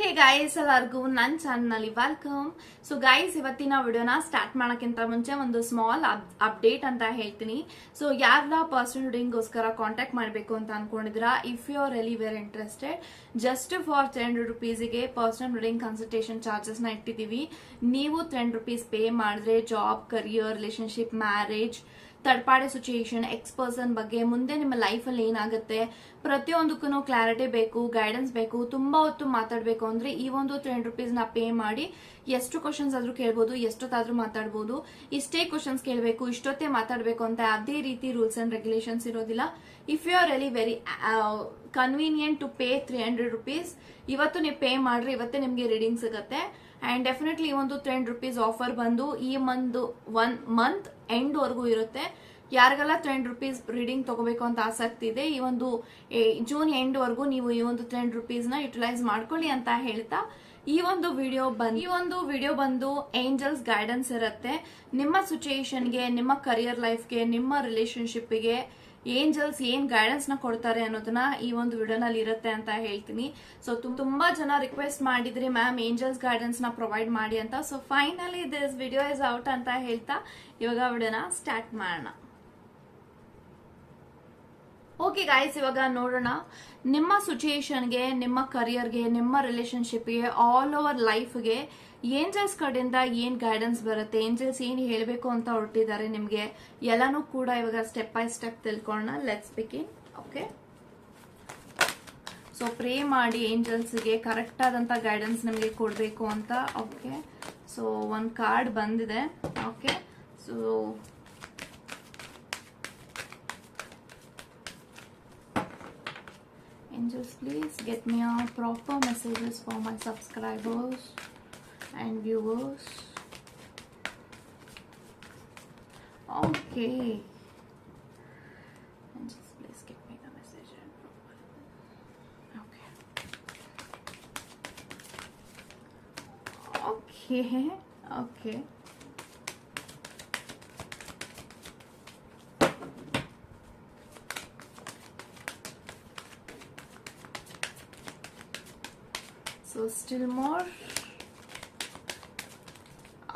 Hey guys, ಎಲ್ಲರಿಗೂ ನನ್ನ ಚಾನಲ್ನಲ್ಲಿ ವೆಲ್ಕಮ್. ಸೊ ಗೈಸ್, ಇವತ್ತಿನ ವಿಡಿಯೋನ ಸ್ಟಾರ್ಟ್ ಮಾಡೋಕ್ಕಿಂತ ಮುಂಚೆ ಒಂದು ಸ್ಮಾಲ್ ಅಪ್ಡೇಟ್ ಅಂತ ಹೇಳ್ತೀನಿ. ಸೊ ಯಾರೆಲ್ಲ ಪರ್ಸನಲ್ ರೀಡಿಂಗ್ಗೋಸ್ಕರ ಕಾಂಟ್ಯಾಕ್ಟ್ ಮಾಡಬೇಕು ಅಂತ ಅನ್ಕೊಂಡಿದ್ದೀರಾ, if you are really very interested, just for 300 rupeesಗೆ ಪರ್ಸನಲ್ ರೀಡಿಂಗ್ ಕನ್ಸಲ್ಟೇಷನ್ ಚಾರ್ಜಸ್ನ ಇಟ್ಟಿದ್ದೀವಿ. ನೀವು 300 rupees ಪೇ ಮಾಡಿದ್ರೆ job, career, relationship, marriage, third party situation, ex person ಬಗ್ಗೆ ಮುಂದೆ ನಿಮ್ಮ ಲೈಫಲ್ಲಿ ಏನಾಗುತ್ತೆ ಪ್ರತಿಯೊಂದಕ್ಕೂ ಕ್ಲಾರಿಟಿ ಬೇಕು, ಗೈಡೆನ್ಸ್ ಬೇಕು. ತುಂಬಾ ಹೊತ್ತು ಮಾತಾಡಬೇಕು ಅಂದ್ರೆ ಈ ಒಂದು 300 rupeesನ ಪೇ ಮಾಡಿ ಎಷ್ಟು ಕ್ವಶನ್ಸ್ ಆದ್ರೂ ಕೇಳ್ಬೋದು, ಎಷ್ಟೊತ್ತಾದ್ರೂ ಮಾತಾಡ್ಬೋದು. ಇಷ್ಟೇ ಕ್ವಶನ್ಸ್ ಕೇಳಬೇಕು, ಇಷ್ಟೊತ್ತೇ ಮಾತಾಡಬೇಕು ಅಂತ ಯಾವುದೇ ರೀತಿ ರೂಲ್ಸ್ ಅಂಡ್ ರೆಗ್ಯುಲೇಷನ್ಸ್ ಇರೋದಿಲ್ಲ. If you are really very convenient to pay 300 rupees, ಇವತ್ತು ನೀವು ಪೇ ಮಾಡ್ರಿ, ಇವತ್ತೇ ನಿಮಗೆ ರೀಡಿಂಗ್ ಸಿಗುತ್ತೆ. ಅಂಡ್ ಡೆಫಿನೆಟ್ಲಿ ಈ ಒಂದು 300 rupees ಆಫರ್ ಬಂದು ಈ ಒಂದು 1 month ಎಂಡ್ ವರೆಗೂ ಇರುತ್ತೆ. ಯಾರಿಗೆಲ್ಲ 300 rupees ರೀಡಿಂಗ್ ತಗೋಬೇಕು ಅಂತ ಆಸಕ್ತಿ ಇದೆ, ಈ ಒಂದು ಜೂನ್ ಎಂಡ್ ವರೆಗೂ ನೀವು ಈ ಒಂದು 300 rupeesನ ಯುಟಿಲೈಸ್ ಮಾಡ್ಕೊಳ್ಳಿ ಅಂತ ಹೇಳ್ತಾ ಈ ಒಂದು ವಿಡಿಯೋ ಬಂದು ಏಂಜಲ್ಸ್ ಗೈಡೆನ್ಸ್ ಇರುತ್ತೆ. ನಿಮ್ಮ ಸಿಚುಯೇಷನ್ಗೆ, ನಿಮ್ಮ ಕರಿಯರ್ ಲೈಫ್ಗೆ, ನಿಮ್ಮ ರಿಲೇಶನ್ಶಿಪ್ಗೆ ಏಂಜಲ್ಸ್ ಏನ್ ಗೈಡೆನ್ಸ್ ನ ಕೊಡ್ತಾರೆ ಅನ್ನೋದನ್ನ ಈ ಒಂದು ವಿಡಿಯೋನಲ್ಲಿ ಇರುತ್ತೆ ಅಂತ ಹೇಳ್ತೀನಿ. ಸೊ ತುಂಬಾ ಜನ ರಿಕ್ವೆಸ್ಟ್ ಮಾಡಿದ್ರಿ ಮ್ಯಾಮ್ ಏಂಜಲ್ಸ್ ಗೈಡೆನ್ಸ್ ನ ಪ್ರೊವೈಡ್ ಮಾಡಿ ಅಂತ. So finally this video is out ಅಂತ ಹೇಳ್ತಾ ಇವಾಗ ವಿಡಿಯೋನ ಸ್ಟಾರ್ಟ್ ಮಾಡೋಣ. ಓಕೆ ಗೈಸ್, ಇವಾಗ ನೋಡೋಣ ನಿಮ್ಮ ಸಿಚುಯೇಷನ್ಗೆ, ನಿಮ್ಮ ಕರಿಯರ್ಗೆ, ನಿಮ್ಮ ರಿಲೇಶನ್ಶಿಪ್ಗೆ, ಆಲ್ ಓವರ್ ಲೈಫ್ಗೆ ಏಂಜಲ್ಸ್ ಕಡೆಯಿಂದ ಏನ್ ಗೈಡೆನ್ಸ್ ಬರುತ್ತೆ, ಏಂಜಲ್ಸ್ ಏನ್ ಹೇಳಬೇಕು ಅಂತ ಹೊರಟಿದ್ದಾರೆ ನಿಮ್ಗೆ, ಎಲ್ಲಾನು ಕೂಡ ಇವಾಗ ಸ್ಟೆಪ್ ಬೈ ಸ್ಟೆಪ್ ತಿಳ್ಕೊಳ್ಳೋಣ. Let's begin. Okay, so pray ಮಾಡಿ ಏಂಜಲ್ಸ್ಗೆ ಕರೆಕ್ಟ್ ಆದಂತ ಗೈಡೆನ್ಸ್ ನಿಮಗೆ ಕೊಡಬೇಕು ಅಂತ. ಓಕೆ, ಸೊ ಒಂದು ಕಾರ್ಡ್ ಬಂದಿದೆ. Okay, so angels, please get me out proper messages for my subscribers and viewers. Okay, angels, please get me the message. Okay, okay. So still more.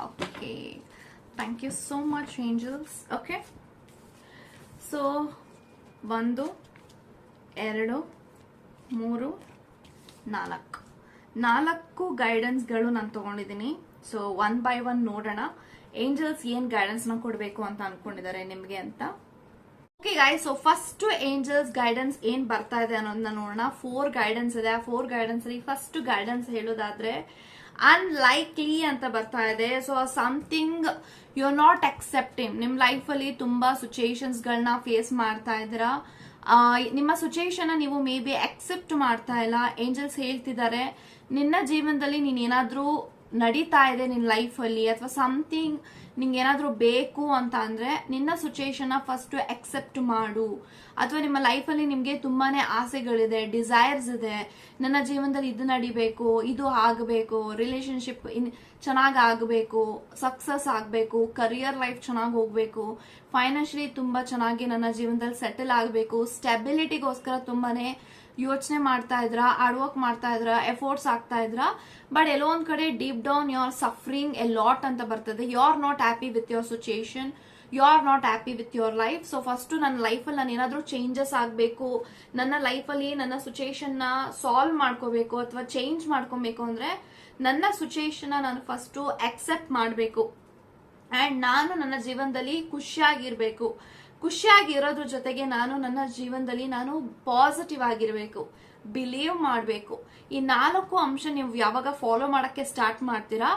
Okay, thank you so much angels. Okay, so 1 2 3 4 guidance ಗಳು ನಾನು ತಗೊಂಡಿದ್ದೀನಿ. So 1 by 1 ನೋಡೋಣ angels ಏನ್ guidance ನ ಕೊಡಬೇಕು ಅಂತ ಅನ್ಕೊಂಡಿದ್ದಾರೆ ನಿಮ್ಗೆ ಅಂತ. Okay guys, so first angels guidance ಏನ್ ಬರ್ತಾ ಇದೆ ಅನ್ನೋದನ್ನ ನೋಡೋಣ. 4 ಗೈಡೆನ್ಸ್ ಇದೆ. ಆ 4 ಗೈಡೆನ್ಸ್ ಅಲ್ಲಿ ಫಸ್ಟ್ ಗೈಡೆನ್ಸ್ ಹೇಳೋದಾದ್ರೆ ಅನ್ಲೈಕ್ಲಿ ಅಂತ ಬರ್ತಾ ಇದೆ. So something you are not accepting. ನಿಮ್ ಲೈಫ್ ಅಲ್ಲಿ ತುಂಬಾ ಸಿಚುಯೇಷನ್ಸ್ ಗಳನ್ನ ಫೇಸ್ ಮಾಡ್ತಾ ಇದ್ದೀರಾ. ನಿಮ್ಮ ಸಿಚುಯೇಷನ್ ನೀವು ಮೇ ಬಿ ಅಕ್ಸೆಪ್ಟ್ ಮಾಡ್ತಾ ಇಲ್ಲ. ಏಂಜಲ್ಸ್ ಹೇಳ್ತಿದ್ದಾರೆ ನಿನ್ನ ಜೀವನದಲ್ಲಿ ನೀನ್ ಏನಾದ್ರೂ ನಡೀತಾ ಇದೆ ನಿನ್ ಲೈಫ್ ಅಲ್ಲಿ, ಅಥವಾ ಸಮಥಿಂಗ್ ನಿಂಗೆ ಏನಾದ್ರೂ ಬೇಕು ಅಂತ ಅಂದ್ರೆ ನಿನ್ನ ಸಿಚುಯೇಷನ್ ಫಸ್ಟ್ ಅಕ್ಸೆಪ್ಟ್ ಮಾಡು. ಅಥವಾ ನಿಮ್ಮ ಲೈಫಲ್ಲಿ ನಿಮ್ಗೆ ತುಂಬಾನೇ ಆಸೆಗಳಿದೆ, ಡಿಸೈರ್ಸ್ ಇದೆ, ನನ್ನ ಜೀವನದಲ್ಲಿ ಇದು ನಡಿಬೇಕು, ಇದು ಆಗಬೇಕು, ರಿಲೇಶನ್ಶಿಪ್ ಚೆನ್ನಾಗಿ ಆಗಬೇಕು, ಸಕ್ಸಸ್ ಆಗಬೇಕು, ಕರಿಯರ್ ಲೈಫ್ ಚೆನ್ನಾಗಿ ಹೋಗ್ಬೇಕು, ಫೈನಾನ್ಷಿಯಲಿ ತುಂಬಾ ಚೆನ್ನಾಗಿ ನನ್ನ ಜೀವನದಲ್ಲಿ ಸೆಟಲ್ ಆಗಬೇಕು, ಸ್ಟೆಬಿಲಿಟಿಗೋಸ್ಕರ ತುಂಬಾನೇ ಯೋಚನೆ ಮಾಡ್ತಾ ಇದ್ರ, ಹಾರ್ಡ್ ವರ್ಕ್ ಮಾಡ್ತಾ ಇದ್ರ, ಎಫೋರ್ಟ್ಸ್ ಆಗ್ತಾ ಇದ್ರ, ಬಟ್ ಎಲ್ಲೋ ಒಂದ್ ಕಡೆ deep down you are suffering a lot ಅಂತ ಬರ್ತದೆ. You are not happy with your situation, you are not happy with your life. So first ನನ್ನ ಲೈಫಲ್ಲಿ ನಾನು ಏನಾದ್ರೂ ಚೇಂಜಸ್ ಆಗಬೇಕು, ನನ್ನ ಲೈಫಲ್ಲಿ ನನ್ನ ಸಿಚುಯೇಷನ್ ನ ಸಾಲ್ವ್ ಮಾಡ್ಕೋಬೇಕು ಅಥವಾ ಚೇಂಜ್ ಮಾಡ್ಕೊಬೇಕು ಅಂದ್ರೆ ನನ್ನ ಸಿಚುಯೇಷನ್ ನಾನು ಫಸ್ಟ್ ಅಕ್ಸೆಪ್ಟ್ ಮಾಡಬೇಕು. ಅಂಡ್ ನಾನು ನನ್ನ ಜೀವನದಲ್ಲಿ ಖುಷಿಯಾಗಿರ್ಬೇಕು. ಖುಷಿಯಾಗಿರೋದ್ರ ಜೊತೆಗೆ ನಾನು ನನ್ನ ಜೀವನದಲ್ಲಿ ನಾನು ಪಾಸಿಟಿವ್ ಆಗಿರ್ಬೇಕು, ಬಿಲೀವ್ ಮಾಡಬೇಕು. ಈ 4 ಅಂಶ ನೀವು ಯಾವಾಗ ಫಾಲೋ ಮಾಡಕ್ಕೆ ಸ್ಟಾರ್ಟ್ ಮಾಡ್ತೀರಾ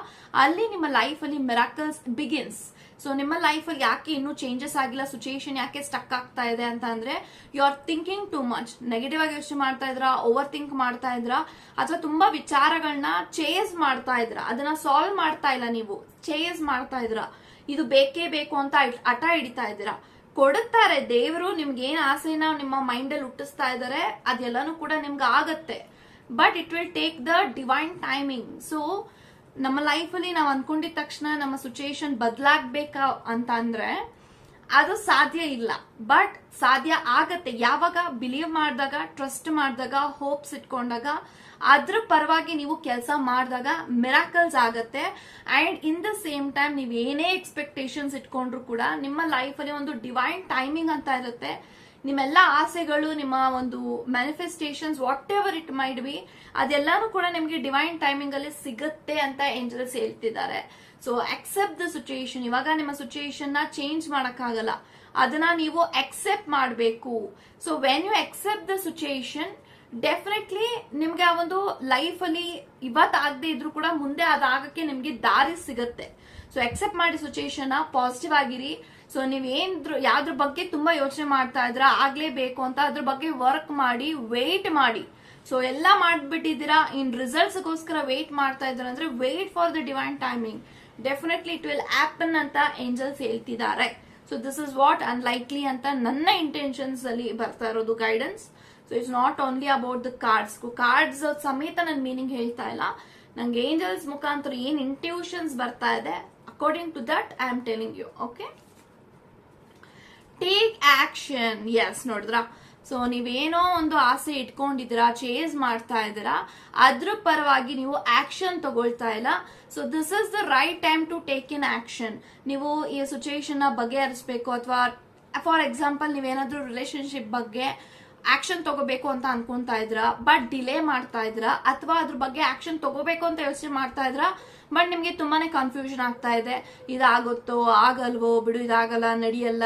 ಅಲ್ಲಿ ನಿಮ್ಮ ಲೈಫ್ ಅಲ್ಲಿ ಮಿರಾಕಲ್ಸ್ ಬಿಗಿನ್ಸ್. ಸೊ ನಿಮ್ಮ ಲೈಫ್ ಅಲ್ಲಿ ಯಾಕೆ ಇನ್ನೂ ಚೇಂಜಸ್ ಆಗಿಲ್ಲ, ಸಿಚುಯೇಷನ್ ಯಾಕೆ ಸ್ಟಕ್ ಆಗ್ತಾ ಇದೆ ಅಂತ ಅಂದ್ರೆ you are thinking too much. Negative ಆಗಿ ಯೋಚನೆ ಮಾಡ್ತಾ ಇದ್ರಾ, ಓವರ್ ಥಿಂಕ್ ಮಾಡ್ತಾ ಇದ್ರಾ, ಅಥವಾ ತುಂಬಾ ವಿಚಾರಗಳನ್ನ ಚೇಸ್ ಮಾಡ್ತಾ ಇದ್ರಾ, ಅದನ್ನ ಸಾಲ್ವ್ ಮಾಡ್ತಾ ಇಲ್ಲ, ನೀವು ಚೇಸ್ ಮಾಡ್ತಾ ಇದ್ರಾ, ಇದು ಬೇಕೇ ಬೇಕು ಅಂತ ಹಠ ಹಿಡಿತಾ ಇದ್ದೀರಾ. ಕೊಡುತ್ತಾರೆ ದೇವರು, ನಿಮ್ಗೆ ಏನ್ ಆಸೆನ ನಿಮ್ಮ ಮೈಂಡ್ ಅಲ್ಲಿ ಹುಟ್ಟಿಸ್ತಾ ಇದಾರೆ ಅದೆಲ್ಲಾನು ಕೂಡ ನಿಮ್ಗೆ ಆಗತ್ತೆ. But it will take the divine timing. So ನಮ್ಮ ಲೈಫ್ ಅಲ್ಲಿ ನಾವು ಅನ್ಕೊಂಡಿದ ತಕ್ಷಣ ನಮ್ಮ ಸಿಚುಯೇಷನ್ ಬದಲಾಗ್ಬೇಕಾ ಅಂತ ಅಂದ್ರೆ ಅದು ಸಾಧ್ಯ ಇಲ್ಲ. ಬಟ್ ಸಾಧ್ಯ ಆಗತ್ತೆ ಯಾವಾಗ ಬಿಲೀವ್ ಮಾಡಿದಾಗ, ಟ್ರಸ್ಟ್ ಮಾಡಿದಾಗ, ಹೋಪ್ಸ್ ಇಟ್ಕೊಂಡಾಗ, ಅದ್ರ ಪರವಾಗಿ ನೀವು ಕೆಲಸ ಮಾಡಿದಾಗ ಮಿರಾಕಲ್ಸ್ ಆಗತ್ತೆ. And in the same time ನೀವು ಏನೇ ಎಕ್ಸ್ಪೆಕ್ಟೇಷನ್ಸ್ ಇಟ್ಕೊಂಡ್ರು ಕೂಡ ನಿಮ್ಮ ಲೈಫ್ ಅಲ್ಲಿ ಒಂದು ಡಿವೈನ್ ಟೈಮಿಂಗ್ ಅಂತ ಇರುತ್ತೆ. ನಿಮ್ಮೆಲ್ಲ ಆಸೆಗಳು, ನಿಮ್ಮ ಒಂದು manifestations, whatever it might be, ಅದೆಲ್ಲಾನು ಕೂಡ ನಿಮ್ಗೆ ಡಿವೈನ್ ಟೈಮಿಂಗ್ ಅಲ್ಲಿ ಸಿಗುತ್ತೆ ಅಂತ ಏಂಜಲ್ಸ್ ಹೇಳ್ತಿದ್ದಾರೆ. So accept the situation. ಇವಾಗ ನಿಮ್ಮ ಸಿಚುಯೇಷನ್ ನ ಚೇಂಜ್ ಮಾಡಕ್ಕಾಗಲ್ಲ, ಅದನ್ನ ನೀವು ಅಕ್ಸೆಪ್ಟ್ ಮಾಡಬೇಕು. So when you accept the situation, definitely ನಿಮ್ಗೆ ಆ ಒಂದು ಲೈಫ್ ಅಲ್ಲಿ ಇವತ್ತು ಆಗದೆ ಇದ್ರು ಕೂಡ ಮುಂದೆ ಅದಾಗಕ್ಕೆ ನಿಮ್ಗೆ ದಾರಿ ಸಿಗುತ್ತೆ. ಸೊ ಅಕ್ಸೆಪ್ಟ್ ಮಾಡಿ ಸಿಚುಯೇಷನ್, ಪಾಸಿಟಿವ್ ಆಗಿರಿ. ಸೊ ನೀವೇನ್ರು ಯಾವ್ದ್ರ ಬಗ್ಗೆ ತುಂಬಾ ಯೋಚನೆ ಮಾಡ್ತಾ ಇದ್ರ, ಆಗ್ಲೇಬೇಕು ಅಂತ ಅದ್ರ ಬಗ್ಗೆ ವರ್ಕ್ ಮಾಡಿ, ವೇಟ್ ಮಾಡಿ. ಸೊ ಎಲ್ಲ ಮಾಡ್ಬಿಟ್ಟಿದ್ದೀರಾ, ಇನ್ ರಿಸಲ್ಟ್ಸ್ ಗೋಸ್ಕರ ವೇಟ್ ಮಾಡ್ತಾ ಇದ್ರ ಅಂದ್ರೆ wait for the divine timing. Definitely it will happen ಅಂತ ಏಂಜಲ್ಸ್ ಹೇಳ್ತಿದ್ದಾರೆ. So this is what unlikely ಅಂತ ನನ್ನ ಇಂಟೆನ್ಷನ್ಸ್ ಅಲ್ಲಿ ಬರ್ತಾ ಇರೋದು guidance. So it's not only about the cards ಸಮೇತ ನನ್ನ ಮೀನಿಂಗ್ ಹೇಳ್ತಾ ಇಲ್ಲ. ನಂಗೆ ಏಂಜಲ್ಸ್ ಮುಖಾಂತರ ಏನ್ ಇಂಟ್ಯೂಷನ್ಸ್ ಬರ್ತಾ ಇದೆ, according to that I am telling you. Okay, take action. Yes, ನೋಡಿದ್ರ? ಸೊ ನೀವೇನೋ ಒಂದು ಆಸೆ ಇಟ್ಕೊಂಡಿದ್ದೀರಾ, ಚೇಸ್ ಮಾಡ್ತಾ ಇದ್ದೀರಾ, ಅದ್ರ ಪರವಾಗಿ ನೀವು ಆಕ್ಷನ್ ತಗೊಳ್ತಾ ಇಲ್ಲ. So this is the right time to take in action. ನೀವು ಈ ಸಿಚುಯೇಷನ್ ನ ಬಗೆಹರಿಸಬೇಕು, ಅಥವಾ ಫಾರ್ ಎಕ್ಸಾಂಪಲ್ ನೀವೇನಾದ್ರೂ ರಿಲೇಶನ್ಶಿಪ್ ಬಗ್ಗೆ ಆಕ್ಷನ್ ತಗೋಬೇಕು ಅಂತ ಅನ್ಕೊಂತಾ ಇದ್ರಾ, ಬಟ್ ಡಿಲೇ ಮಾಡ್ತಾ ಇದ್ರಾ, ಅಥವಾ ಅದ್ರ ಬಗ್ಗೆ ಆಕ್ಷನ್ ತಗೋಬೇಕು ಅಂತ ಯೋಚನೆ ಮಾಡ್ತಾ ಇದ್ರಾ, ಬಟ್ ನಿಮ್ಗೆ ತುಂಬಾನೇ ಕನ್ಫ್ಯೂಷನ್ ಆಗ್ತಾ ಇದೆ, ಇದಾಗುತ್ತೋ ಆಗಲ್ವೋ, ಬಿಡು ಇದಾಗಲ್ಲ, ನಡಿಯಲ್ಲ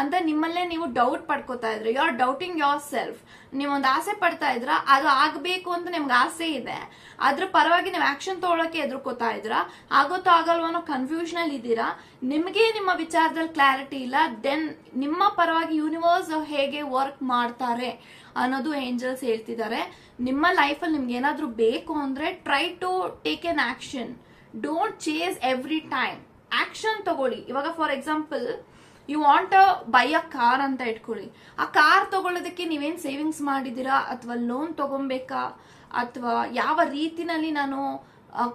ಅಂತ ನಿಮ್ಮಲ್ಲೇ ನೀವು ಡೌಟ್ ಪಡ್ಕೋತಾ ಇದ್ರೆ, you are doubting yourself. ನೀವೊಂದು ಆಸೆ ಪಡ್ತಾ ಇದ್ರ, ಅದು ಆಗ್ಬೇಕು ಅಂತ ನಿಮ್ಗೆ ಆಸೆ ಇದೆ, ಅದ್ರ ಪರವಾಗಿ ನೀವು ಆಕ್ಷನ್ ತಗೊಳಕ್ಕೆ ಎದುರ್ಕೋತಾ ಇದ್ರ, ಆಗುತ್ತೋ ಆಗಲ್ವೋ ಅನ್ನೋ ಕನ್ಫ್ಯೂಷನ್ ಅಲ್ಲಿ ಇದ್ದೀರಾ, ನಿಮ್ಗೆ ನಿಮ್ಮ ವಿಚಾರದಲ್ಲಿ ಕ್ಲಾರಿಟಿ ಇಲ್ಲ, ದೆನ್ ನಿಮ್ಮ ಪರವಾಗಿ ಯೂನಿವರ್ಸ್ ಹೇಗೆ ವರ್ಕ್ ಮಾಡ್ತಾರೆ ಅನ್ನೋದು ಏಂಜಲ್ಸ್ ಹೇಳ್ತಿದ್ದಾರೆ. ನಿಮ್ಮ ಲೈಫಲ್ಲಿ ನಿಮ್ಗೆ ಏನಾದ್ರೂ ಬೇಕು ಅಂದ್ರೆ try to take an action. Don't chase every time. Action ತಗೊಳ್ಳಿ. ಇವಾಗ for example you want buy a car ಅಂತ ಇಟ್ಕೊಳ್ಳಿ. ಆ ಕಾರ್ ತಗೊಳ್ಳೋದಕ್ಕೆ ನೀವೇನ್ ಸೇವಿಂಗ್ಸ್ ಮಾಡಿದೀರಾ, ಅಥವಾ ಲೋನ್ ತಗೊಬೇಕಾ, ಅಥವಾ ಯಾವ ರೀತಿನಲ್ಲಿ ನಾನು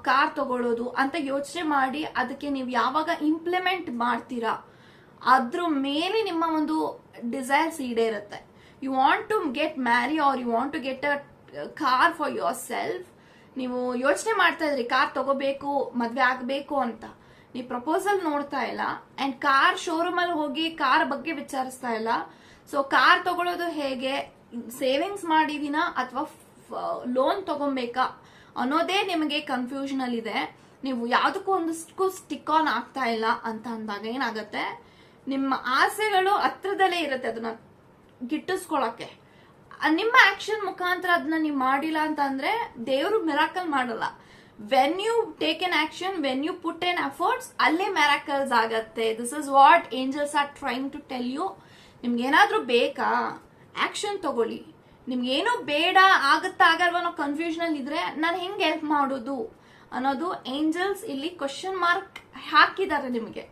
ಕಾರ್ ತಗೊಳ್ಳೋದು ಅಂತ ಯೋಚನೆ ಮಾಡಿ ಅದಕ್ಕೆ ನೀವು ಯಾವಾಗ ಇಂಪ್ಲಿಮೆಂಟ್ ಮಾಡ್ತೀರಾ ಅದ್ರ ಮೇಲೆ ನಿಮ್ಮ ಒಂದು ಡಿಸೈರ್ಸ್ ಈಡೇರುತ್ತೆ. You want to get marry or you want to get a car for yourself. ನೀವು ಯೋಚನೆ ಮಾಡ್ತಾ ಇದ್ರಿ ಕಾರ್ ತಗೋಬೇಕು, ಮದ್ವೆ ಆಗ್ಬೇಕು ಅಂತ, ನೀವು ಪ್ರಪೋಸಲ್ ನೋಡ್ತಾ ಇಲ್ಲ ಅಂಡ್ ಕಾರ್ ಶೋರೂಮ್ ಅಲ್ಲಿ ಹೋಗಿ ಕಾರ್ ಬಗ್ಗೆ ವಿಚಾರಿಸ್ತಾ ಇಲ್ಲ. ಸೊ ಕಾರ್ ತಗೊಳ್ಳೋದು ಹೇಗೆ, ಸೇವಿಂಗ್ಸ್ ಮಾಡಿದೀನಾ ಅಥವಾ ಲೋನ್ ತಗೊಬೇಕಾ ಅನ್ನೋದೇ ನಿಮಗೆ ಕನ್ಫ್ಯೂಷನ್ ಅಲ್ಲಿ ಇದೆ. ನೀವು ಯಾವ್ದಕ್ಕೂ ಒಂದಷ್ಟು ಸ್ಟಿಕ್ ಆನ್ ಆಗ್ತಾ ಇಲ್ಲ ಅಂತ ಅಂದಾಗ ಏನಾಗತ್ತೆ, ನಿಮ್ಮ ಆಸೆಗಳು ಹತ್ರದಲ್ಲೇ ಇರುತ್ತೆ, ಅದನ್ನ ಗಿಟ್ಟಿಸ್ಕೊಳಕ್ಕೆ. ನಿಮ್ಮ ಆಕ್ಷನ್ ಮುಖಾಂತರ ಅದನ್ನ ನೀವು ಮಾಡಿಲ್ಲ ಅಂತ ಅಂದ್ರೆ ದೇವರು ಮಿರಾಕಲ್ ಮಾಡಲ್ಲ. When you take an action, when you put an efforts, ಅಲ್ಲೇ ಮಿರಾಕಲ್ಸ್ ಆಗತ್ತೆ. This is what angels are trying to tell you. ನಿಮ್ಗೆ ಏನಾದ್ರೂ ಬೇಕಾ, ಆಕ್ಷನ್ ತಗೊಳ್ಳಿ. ನಿಮ್ಗೆ ಏನೋ ಬೇಡ, ಆಗುತ್ತಾ ಆಗಲ್ವ ಅನ್ನೋ ಕನ್ಫ್ಯೂಷನ್ ಅಲ್ಲಿ ಇದ್ರೆ ನಾನು ಹೆಂಗ್ ಹೆಲ್ಪ್ ಮಾಡೋದು ಅನ್ನೋದು ಏಂಜಲ್ಸ್ ಇಲ್ಲಿ ಕ್ವಶನ್ ಮಾರ್ಕ್ ಹಾಕಿದ್ದಾರೆ ನಿಮಗೆ.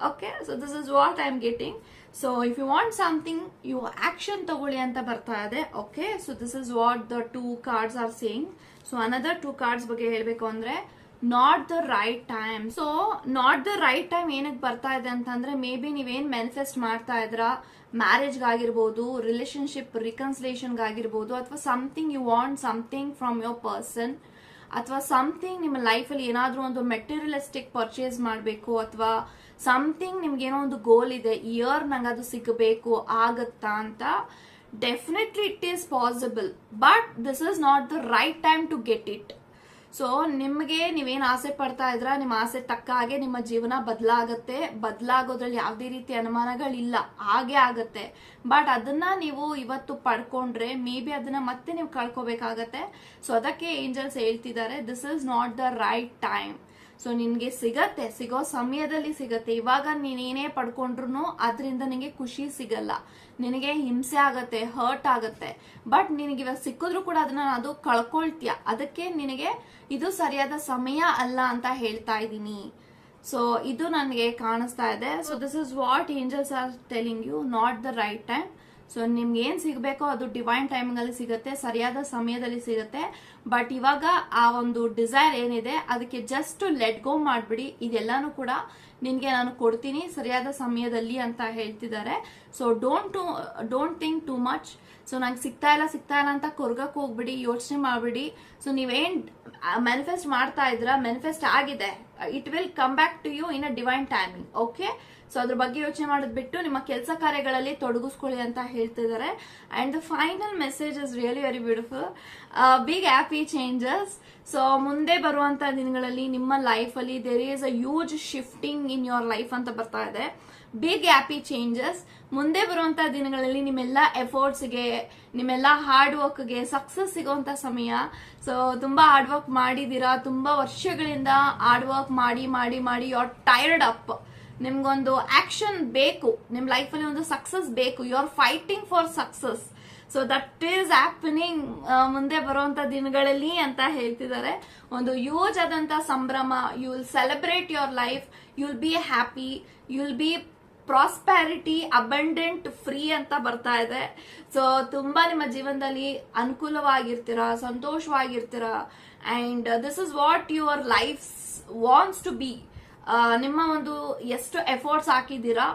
Okay, so this is what I am getting. So if you want something, you action ತಗೊಳ್ಳಿ ಅಂತ ಬರ್ತಾ ಇದೆ. Okay, so this is what the 2 cards are saying. So another 2 cards ಬಗ್ಗೆ ಹೇಳ್ಬೇಕು ಅಂದ್ರೆ not the right time. So not the right time ಏನಕ್ಕೆ ಬರ್ತಾ ಇದೆ ಅಂತಂದ್ರೆ, ಮೇ ಬಿ ನೀವೇನ್ ಮ್ಯಾನಿಫೆಸ್ಟ್ ಮಾಡ್ತಾ ಇದ್ರ, ಮ್ಯಾರೇಜ್ಗಾಗಿರ್ಬೋದು, ರಿಲೇಶನ್ಶಿಪ್ ರಿಕನ್ಸಿಲೇಷನ್ಗಾಗಿರ್ಬೋದು, ಅಥವಾ something you want something from your person, ಅಥವಾ ಸಮಥಿಂಗ್ ನಿಮ್ಮ ಲೈಫಲ್ಲಿ ಏನಾದ್ರೂ ಒಂದು ಮೆಟೀರಿಯಲಿಸ್ಟಿಕ್ ಪರ್ಚೇಸ್ ಮಾಡಬೇಕು, ಅಥವಾ ಸಮಥಿಂಗ್ ನಿಮ್ಗೇನೋ ಒಂದು ಗೋಲ್ ಇದೆ, ಇಯರ್ ನಂಗೆ ಅದು ಸಿಗಬೇಕು, ಆಗತ್ತಾ ಅಂತ. Definitely it is possible, but this is not the right time to get it. So ನಿಮಗೆ ನೀವೇನ್ ಆಸೆ ಪಡ್ತಾ ಇದ್ರ, ನಿಮ್ಮ ಆಸೆ ತಕ್ಕ ಹಾಗೆ ನಿಮ್ಮ ಜೀವನ ಬದಲಾಗತ್ತೆ. ಬದಲಾಗೋದ್ರಲ್ಲಿ ಯಾವುದೇ ರೀತಿ ಅನುಮಾನಗಳಿಲ್ಲ, ಹಾಗೆ ಆಗತ್ತೆ. ಬಟ್ ಅದನ್ನ ನೀವು ಇವತ್ತು ಪಡ್ಕೊಂಡ್ರೆ ಮೇ ಬಿ ಅದನ್ನ ಮತ್ತೆ ನೀವು ಕಳ್ಕೋಬೇಕಾಗತ್ತೆ. ಸೊ ಅದಕ್ಕೆ ಏಂಜಲ್ಸ್ ಹೇಳ್ತಿದ್ದಾರೆ, this is not the right time. So ನಿನ್ಗೆ ಸಿಗತ್ತೆ, ಸಿಗೋ ಸಮಯದಲ್ಲಿ ಸಿಗತ್ತೆ. ಇವಾಗ ನೀನೇನೇ ಪಡ್ಕೊಂಡ್ರು ಅದರಿಂದ ನಿನಗೆ ಖುಷಿ ಸಿಗಲ್ಲ, ನಿನಗೆ ಹಿಂಸೆ ಆಗತ್ತೆ, ಹರ್ಟ್ ಆಗತ್ತೆ. ಬಟ್ ನಿನಗೆ ಇವಾಗ ಸಿಕ್ಕಿದ್ರು ಕೂಡ ಅದನ್ನ ಅದು ಕಳ್ಕೊಳ್ತೀಯ. ಅದಕ್ಕೆ ನಿನಗೆ ಇದು ಸರಿಯಾದ ಸಮಯ ಅಲ್ಲ ಅಂತ ಹೇಳ್ತಾ ಇದ್ದೀನಿ. ಸೊ ಇದು ನನಗೆ ಕಾಣಿಸ್ತಾ ಇದೆ. So this is what angels are telling you, not the right time. So ನಿಮ್ಗೆ ಏನ್ ಸಿಗ್ಬೇಕೋ ಅದು ಡಿವೈನ್ ಟೈಮಿಂಗ್ ಅಲ್ಲಿ ಸಿಗುತ್ತೆ, ಸರಿಯಾದ ಸಮಯದಲ್ಲಿ ಸಿಗುತ್ತೆ. ಬಟ್ ಇವಾಗ ಆ ಒಂದು ಡಿಸೈರ್ ಏನಿದೆ ಅದಕ್ಕೆ ಜಸ್ಟ್ ಲೆಟ್ ಗೋ ಮಾಡ್ಬಿಡಿ. ಇದೆಲ್ಲಾನು ಕೂಡ ನಿನ್ಗೆ ನಾನು ಕೊಡ್ತೀನಿ ಸರಿಯಾದ ಸಮಯದಲ್ಲಿ ಅಂತ ಹೇಳ್ತಿದ್ದಾರೆ. So don't think too much. So ನಂಗೆ ಸಿಗ್ತಾ ಇಲ್ಲ ಅಂತ ಕೊರ್ಗಕ್ ಹೋಗ್ಬಿಡಿ, ಯೋಚನೆ ಮಾಡ್ಬಿಡಿ. ಸೊ ನೀವೇನ್ ಮ್ಯಾನಿಫೆಸ್ಟ್ ಮಾಡ್ತಾ ಇದ್ರ, ಮ್ಯಾನಿಫೆಸ್ಟ್ ಆಗಿದೆ, it will come back to you in a divine timing. Okay, so ಅದ್ರ ಬಗ್ಗೆ ಯೋಚನೆ ಮಾಡೋದ್ ಬಿಟ್ಟು ನಿಮ್ಮ ಕೆಲಸ ಕಾರ್ಯಗಳಲ್ಲಿ ತೊಡಗಿಸ್ಕೊಳ್ಳಿ ಅಂತ ಹೇಳ್ತಿದ್ದಾರೆ. And the final message is really very beautiful. Big happy changes. So ಮುಂದೆ ಬರುವಂತ ದಿನಗಳಲ್ಲಿ ನಿಮ್ಮ ಲೈಫ್ ಅಲ್ಲಿ there is a huge shifting in your life ಅಂತ ಬರ್ತಾ ಇದೆ. Big happy changes. ಮುಂದೆ ಬರುವಂತ ದಿನಗಳಲ್ಲಿ ನಿಮ್ಮೆಲ್ಲ ಎಫರ್ಟ್ಸ್ಗೆ, ನಿಮ್ಮೆಲ್ಲ ಹಾರ್ಡ್ ವರ್ಕ್ಗೆ ಸಕ್ಸಸ್ ಸಿಗುವಂತ ಸಮಯ. ಸೊ ತುಂಬಾ ಹಾರ್ಡ್ ವರ್ಕ್ ಮಾಡಿದೀರಾ, ತುಂಬಾ ವರ್ಷಗಳಿಂದ ಹಾರ್ಡ್ ವರ್ಕ್ ಮಾಡಿ ಮಾಡಿ ಮಾಡಿ ಯು ಆರ್ ಟೈರ್ಡ್ ಅಪ್. ನಿಮ್ಗೊಂದು ಆಕ್ಷನ್ ಬೇಕು, ನಿಮ್ ಲೈಫ್ ಅಲ್ಲಿ ಒಂದು ಸಕ್ಸಸ್ ಬೇಕು. You are fighting for success. So that is happening ಮುಂದೆ ಬರುವಂತ ದಿನಗಳಲ್ಲಿ ಅಂತ ಹೇಳ್ತಿದ್ದಾರೆ. ಒಂದು ಯೂಜ್ ಆದಂತ ಸಂಭ್ರಮ. You will celebrate your life, you will be happy, you will be prosperity, abundant, free ಅಂತ ಬರ್ತಾ ಇದೆ. ಸೊ ತುಂಬಾ ನಿಮ್ಮ ಜೀವನದಲ್ಲಿ ಅನುಕೂಲವಾಗಿರ್ತೀರಾ, ಸಂತೋಷವಾಗಿರ್ತೀರಾ. And this is what your life wants to be. ನಿಮ್ಮ ಒಂದು ಎಷ್ಟು ಎಫರ್ಟ್ಸ್ ಹಾಕಿದ್ದೀರಾ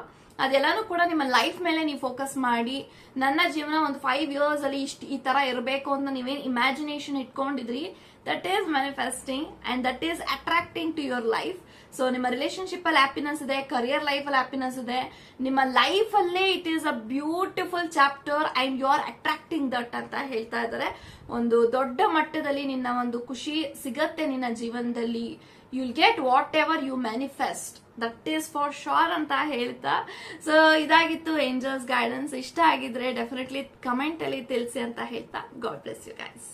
ಅದೆಲ್ಲಾನು ಕೂಡ ನಿಮ್ಮ ಲೈಫ್ ಮೇಲೆ ನೀವು ಫೋಕಸ್ ಮಾಡಿ, ನನ್ನ ಜೀವನ ಒಂದು 5 years ಅಲ್ಲಿ ಈ ತರ ಇರಬೇಕು ಅಂತ ನೀವೇನ್ ಇಮ್ಯಾಜಿನೇಷನ್ ಇಟ್ಕೊಂಡಿದ್ರಿ, that is manifesting and that is attracting to your life. So ನಿಮ್ಮ ರಿಲೇಶನ್ಶಿಪ್ ಅಲ್ಲಿ ಹ್ಯಾಪಿನೆಸ್ ಇದೆ, ಕರಿಯರ್ ಲೈಫ್ ಅಲ್ಲಿ ಹ್ಯಾಪಿನೆಸ್ ಇದೆ, ನಿಮ್ಮ ಲೈಫ್ ಅಲ್ಲೇ it is a beautiful chapter and you are attracting that ಅಂತ ಹೇಳ್ತಾ ಇದ್ದಾರೆ. ಒಂದು ದೊಡ್ಡ ಮಟ್ಟದಲ್ಲಿ ನಿನ್ನ ಒಂದು ಖುಷಿ ಸಿಗತ್ತೆ ನಿನ್ನ ಜೀವನದಲ್ಲಿ. You will get whatever you manifest, that is for sure ಅಂತ ಹೇಳ್ತಾ. ಸೊ ಇದಾಗಿತ್ತು ಏಂಜಲ್ಸ್ ಗೈಡೆನ್ಸ್. ಇಷ್ಟ ಆಗಿದ್ರೆ ಡೆಫಿನೆಟ್ಲಿ ಕಮೆಂಟ್ ಅಲ್ಲಿ ತಿಳಿಸಿ ಅಂತ ಹೇಳ್ತಾ ಗಾಡ್ ಬ್ಲೆಸ್ ಯು ಗೈಸ್.